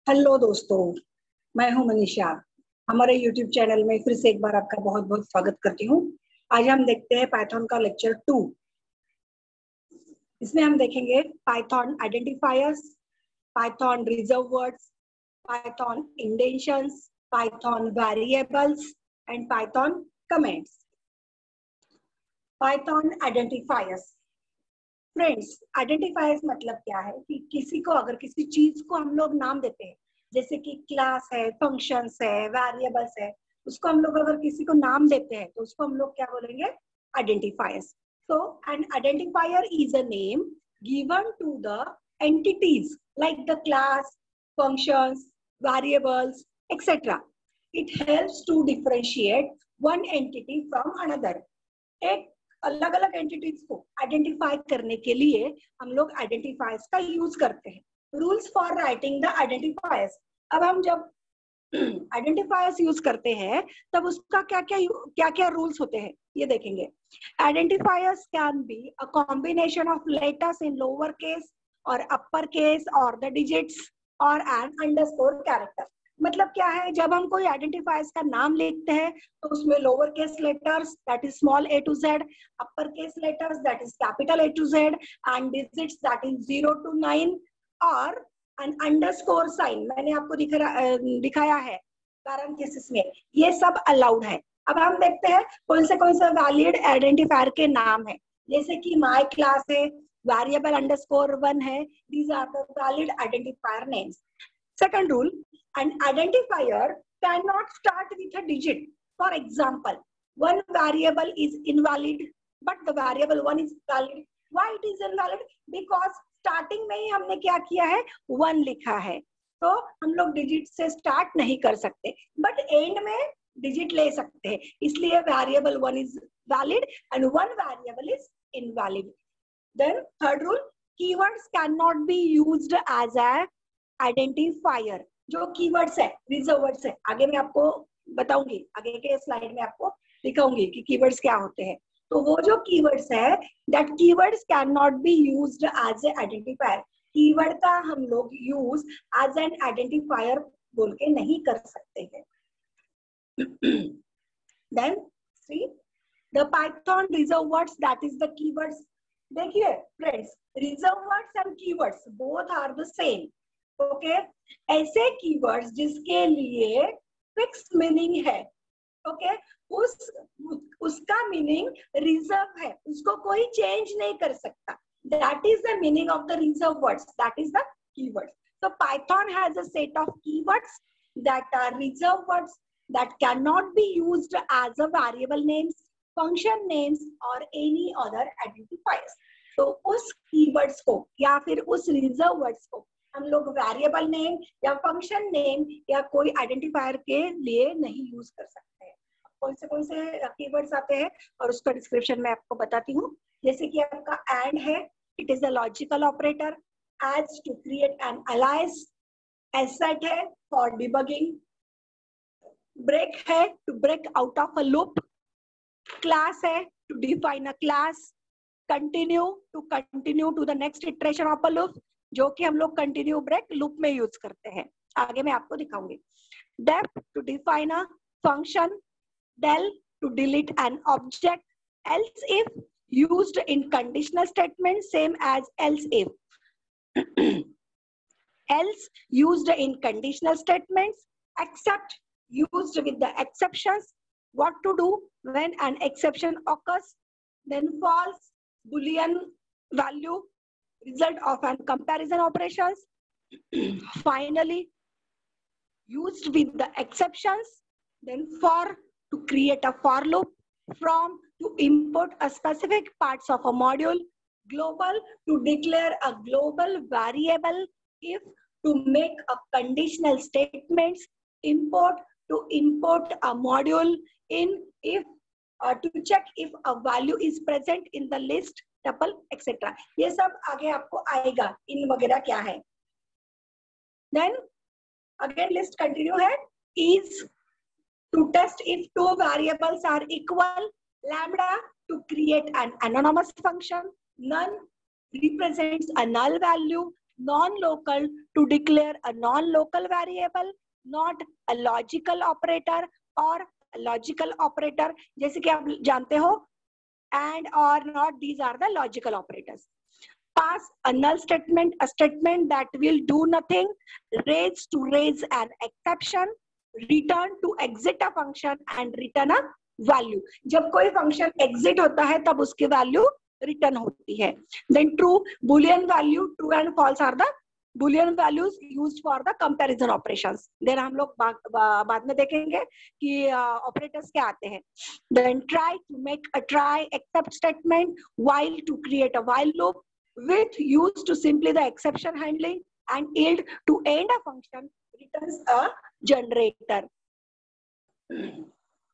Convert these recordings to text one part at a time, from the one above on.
Hello दोस्तों, मैं हूं मनीषा। हमारे YouTube चैनल में फिर से एक बार आपका बहुत बहुत स्वागत करती हूं। आज हम देखते हैं पाइथन का लेक्चर 2। इसमें हम देखेंगे Python identifiers, Python reserve words, Python indentations, Python variables and Python comments. Python identifiers. Friends, identifiers मतलब क्या है कि किसी को, अगर किसी चीज को हम लोग नाम देते हैं, जैसे कि क्लास है, फंक्शंस है, वेरिएबल्स है, उसको हम लोग अगर किसी को नाम देते हैं तो उसको हम लोग क्या बोलेंगे? Identifiers. So an identifier is a name given to the entities like the class, functions, variables etcetera. It helps to differentiate one entity from another. एक अलग अलग एंटिटीज को आइडेंटिफाई करने के लिए हम लोग आइडेंटिफायर्स का यूज करते हैं. Rules for writing the identifiers. अब हम जब आइडेंटिफायर्स यूज करते हैं तब उसका क्या क्या रूल्स होते हैं ये देखेंगे. Identifiers can be a combination of letters in lower case और अपर केस और द डिजिट्स और एन अंडरस्कोर कैरेक्टर. मतलब क्या है, जब हम कोई आइडेंटिफायर्स का नाम लिखते हैं तो उसमें lower case letters that is small a to z, upper case letters that is capital A to Z and digits that is 0 to 9 और एन अंडरस्कोर साइन मैंने आपको दिखाया है पैरेंथेसिस में. ये सब अलाउड है. अब हम देखते हैं कौन से वैलिड आइडेंटिफायर के नाम है. जैसे कि माय क्लास है, वेरिएबल _1 है. These are the valid identifier names. Second rule, an identifier cannot start with a digit. For example, one variable is invalid, but the variable 1 is valid. Why it is invalid? Because starting में ही हमने क्या किया है? 1 लिखा है. तो हम लोग डिजिट से स्टार्ट नहीं कर सकते, बट एंड में डिजिट ले सकते हैं. इसलिए variable 1 is valid and one variable is invalid. Then third rule, keywords cannot be used as a identifier. जो कीवर्ड्स है, रिजर्व वर्ड्स है, आगे मैं आपको बताऊंगी, आगे के स्लाइड में आपको दिखाऊंगी कि कीवर्ड्स क्या होते हैं. तो वो जो कीवर्ड्स है, that keywords can not be used as a identifier. Keyword का हम लोग यूज एज एन आइडेंटिफायर बोल के नहीं कर सकते हैं. Then see the Python reserve words that is the keywords. देखिए friends, reserve words and keywords both are the same. Okay, ऐसे कीवर्ड्स जिसके लिए फिक्स मीनिंग है, ओके, उसका मीनिंग रिजर्व है, उसको कोई चेंज नहीं कर सकता. That is the meaning of the reserve words, that is the keywords. So Python has a set of keywords that are reserve words that cannot be used as a variable names, function names or any other identifiers. तो उस keywords को या फिर उस reserve words को हम लोग variable name या फंक्शन नेम या कोई आइडेंटिफायर के लिए नहीं यूज कर सकते हैं. कौन से कीवर्ड्स आते हैं और उसका डिस्क्रिप्शन मैं आपको बताती हूँ. जैसे कि आपका एंड है, it is a logical operator. As to create an alias. Assert है फॉर डिबगिंग. ब्रेक है to break out of a loop. Class है to define a class. Continue to the next iteration of a loop, जो कि हम लोग continue break loop में use करते हैं. आगे मैं आपको दिखाऊंगी. Def to define a function. del to delete an object. else if used in conditional statement same as else if. else used in conditional statements. Except used with the exceptions. What to do when an exception occurs. Then false, boolean value, result of an comparison operations. Finally, used with the exceptions. Then for to create a for loop. From to import a specific parts of a module. Global to declare a global variable. If to make a conditional statements. Import to import a module. In if to check if a value is present in the list. Tuple etcetera. ये सब आगे आपको आएगा. इन वगैरह क्या है. Then again list continue है. Is to test if two variables are equal. Lambda to create an anonymous function. None represents a null value, non-local to declare a non-local variable, not a logical operator or logical operator, जैसे कि आप जानते हो and or not, these are the logical operators. Pass a null statement, a statement that will do nothing, raise to raise an exception, return to exit a function and return a value. जब कोई function exit होता है तब उसकी value return होती है. Then true, boolean value, true and false are the boolean values used for the comparison operations. Then हम लोग बाद में देखेंगे कि operators क्या आते हैं. Then try to make a try except statement, while to create a while loop, with use to simply the exception handling, and yield to end a function returns a generator.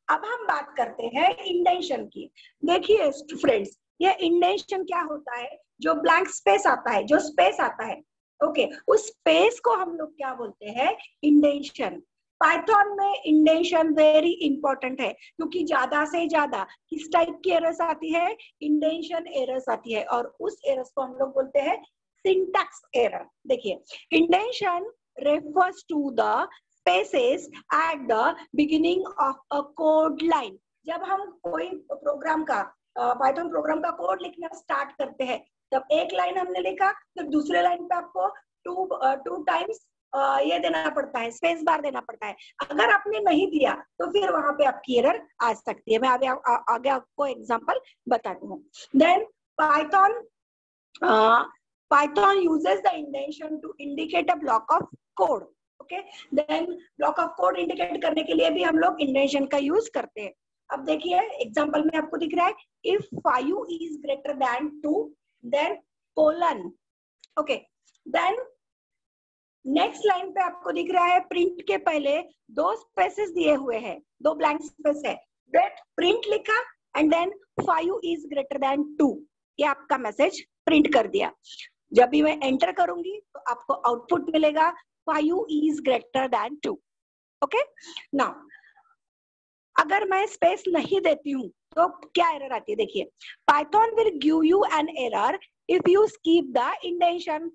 अब हम बात करते हैं इंडेंशन की. देखिए फ्रेंड्स, ये इंडेंशन क्या होता है? जो ब्लैंक स्पेस आता है, जो स्पेस आता है, ओके, उस स्पेस को हम लोग क्या बोलते हैं? इंडेंशन. पाइथन में इंडेंशन वेरी इंपॉर्टेंट है, क्योंकि ज्यादा से ज्यादा किस टाइप की एरर्स आती है? इंडेंशन एरर्स आती है, और उस एरर्स को हम लोग बोलते हैं सिंटैक्स एरर. देखिए, indentation refers to the spaces at the beginning of a code line. जब हम कोई प्रोग्राम का पाइथन प्रोग्राम का कोड लिखना स्टार्ट करते हैं, तब एक लाइन हमने लिखा, तो दूसरे लाइन पे आपको टू टाइम्स ये देना पड़ता है, स्पेस बार देना पड़ता है. अगर आपने नहीं दिया तो फिर वहां पे आपकी एरर आ सकती है. मैं आगे आपको एग्जांपल बताती हूँ. Then Python uses the indentation to indicate a block of code. Okay, then block of code indicate करने के लिए भी हम लोग इंडेंशन का यूज करते हैं. अब देखिए एग्जांपल में आपको दिख रहा है, if 5 is greater than 2, then colon. Okay, then next line पे आपको दिख रहा है, प्रिंट के पहले 2 स्पेसेस दिए हुए हैं, 2 ब्लैंक स्पेस है. दैट प्रिंट लिखा and then 5 is greater than 2, ये आपका मैसेज प्रिंट कर दिया. जब भी मैं एंटर करूंगी तो आपको आउटपुट मिलेगा 5 is greater than 2. Okay, now अगर मैं स्पेस नहीं देती हूँ तो क्या एरर आती है? देखिए, Python will give you an error if you skip the indentation.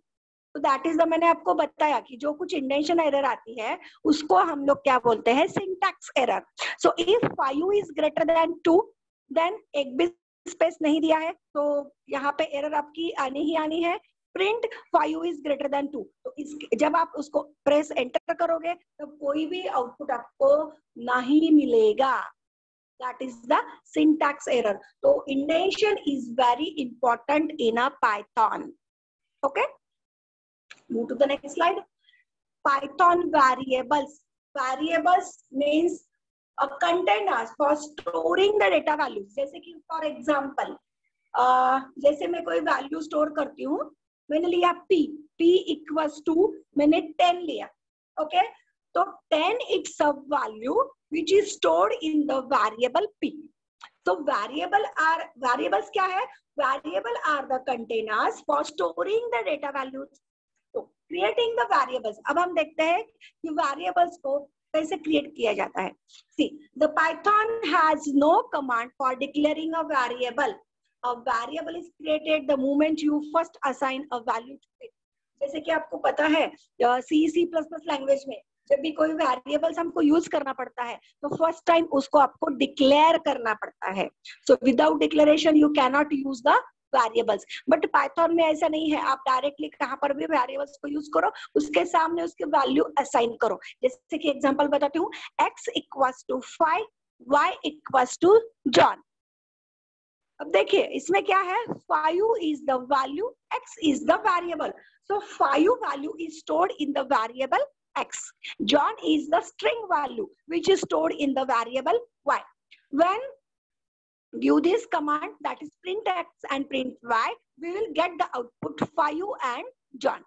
तो दैट इज द, मैंने आपको बताया कि जो कुछ इंडेंशन एरर आती है उसको हम लोग क्या बोलते हैं? Syntax error. So if 5 is greater than 2, then एक भी स्पेस नहीं दिया है तो यहाँ पे एरर आपकी आनी ही आनी है. Print 5 is greater than 2. तो जब आप उसको प्रेस एंटर करोगे तो कोई भी आउटपुट आपको नहीं मिलेगा. That is the syntax error. So indentation is very important in a Python. Okay. Move to the next slide. Python variables. Variables means a containers for storing the data values. जैसे कि for example, जैसे मैं कोई value store करती हूँ, मैंने लिया p equals to मैंने 10 लिया. ओके, तो 10 it's a value which is stored in the variable p. So variables क्या है? Variable are the containers for storing the data values. So creating the variables. अब हम देखते हैं कि variables को कैसे create किया जाता है. See, the Python has no command for declaring a variable. A variable is created the moment you first assign a value to it. जैसे कि आपको पता है C++ लैंग्वेज में जब भी कोई वेरिएबल्स हमको यूज करना पड़ता है तो फर्स्ट टाइम उसको आपको डिक्लेयर करना पड़ता है. So without declaration you can not use the variables. But Python में ऐसा नहीं है, आप डायरेक्टली कहाँ पर भी वेरिएबल्स को यूज करो, उसके सामने उसके वैल्यू असाइन करो. जैसे कि एग्जांपल बताती हूँ, x equals to 5, y equals to John. अब देखिए इसमें क्या है, 5 is the value, x is the variable. So 5 value is stored in the variable x. John is the string value which is stored in the variable y. When give this command, that is print x and print y, we will get the output 5 and John.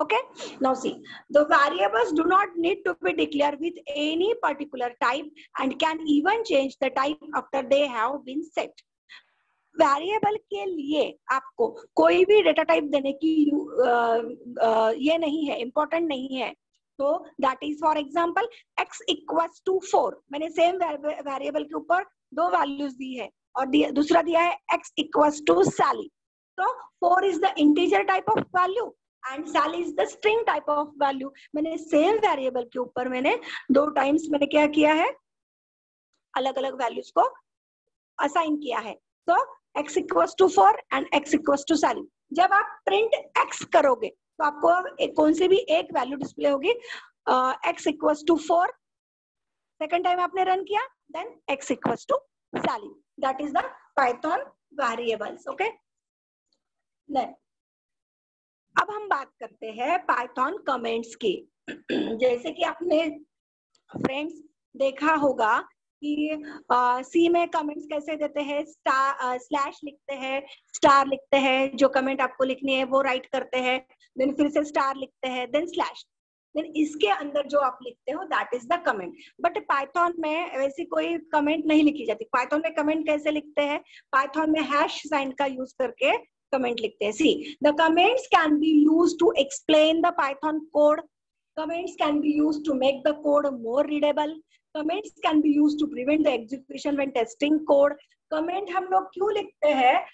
Okay, now see, the variables do not need to be declared with any particular type and can even change the type after they have been set. Variable के लिए आपको कोई भी data type देने की ये नहीं है, इंपॉर्टेंट नहीं है. तो that is for example x equals to 4, मैंने सेम वेरिएबल के ऊपर 2 वैल्यूज दी है और दूसरा दिया है x इक्वल्स टू सैली. तो 4 is the integer type of value and Sally is the string type of value. मैंने सेम वेरिएबल के ऊपर मैंने 2 टाइम्स मैंने क्या किया है, अलग अलग वैल्यूज को असाइन किया है. तो x equals to 4 and x equals to Sally. जब आप प्रिंट x करोगे तो आपको कौन सी भी एक वैल्यू डिस्प्ले होगी, x equals to 4. Second time आपने रन किया, then x equals to Sally. That is the Python variables. Okay, अब हम बात करते हैं पाइथन कमेंट्स की. जैसे कि आपने फ्रेंड्स देखा होगा कि सी में कमेंट्स कैसे देते हैं, स्लैश लिखते हैं, स्टार लिखते हैं, जो कमेंट आपको लिखनी है वो राइट करते हैं, देन फिर से स्टार लिखते हैं, देन स्लैश, देन इसके अंदर जो आप लिखते हो that is the comment. But Python में वैसी कोई कमेंट नहीं लिखी जाती. पाइथन में कमेंट कैसे लिखते हैं, पाइथन में हैश साइन का यूज करके कमेंट लिखते हैं. See, the comments can be used to explain the Python code. Comments can be used to make the code more readable. Comments can be used to prevent the execution when testing code. Comment हम लोग क्यों लिखते हैं,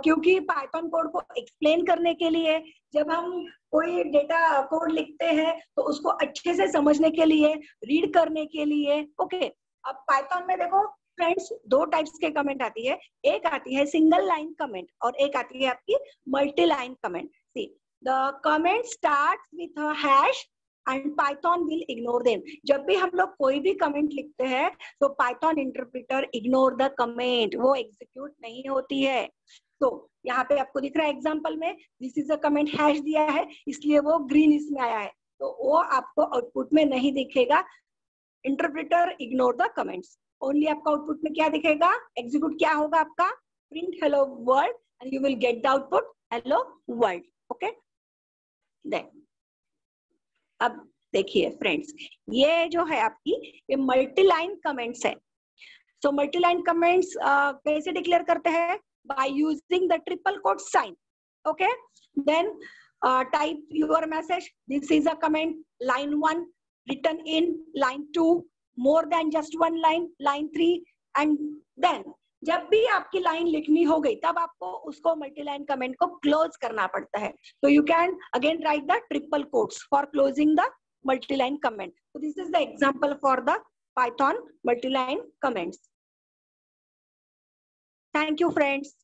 क्योंकि Python code को explain करने के लिए. जब हम कोई डेटा कोड लिखते हैं तो उसको अच्छे से समझने के लिए, रीड करने के लिए. ओके, अब पाइथन में देखो फ्रेंड्स 2 टाइप्स के कमेंट आती है. एक आती है सिंगल लाइन कमेंट और एक आती है आपकी multi line comment. See, the comment starts with a hash and Python will ignore them. जब भी हम लोग कोई भी कमेंट लिखते हैं तो Python interpreter ignore the comment, वो एग्जीक्यूट नहीं होती है. तो यहाँ पे आपको दिख रहा है एग्जांपल में, this is a comment hash दिया है इसलिए वो ग्रीन इसमें आया है, तो वो आपको आउटपुट में नहीं दिखेगा. Interpreter ignore the comments. Only आपका आउटपुट में क्या दिखेगा, एग्जीक्यूट क्या होगा आपका, print hello world and you will get the output hello world. Okay, then अब देखिए फ्रेंड्स, ये जो है आपकी ये मल्टी लाइन कमेंट्स है. सो मल्टी लाइन कमेंट्स कैसे डिक्लेयर करते हैं, by using the triple quote sign. Okay, then type your message, this is a comment, line 1 written in, line 2 more than just one line, line 3 and then जब भी आपकी line लिखनी हो गई तब आपको उसको मल्टी लाइन कमेंट को क्लोज करना पड़ता है. तो you can again right the triple quotes for closing the multi line comment. So this is the example for the Python multi-line comments. Thank you, friends.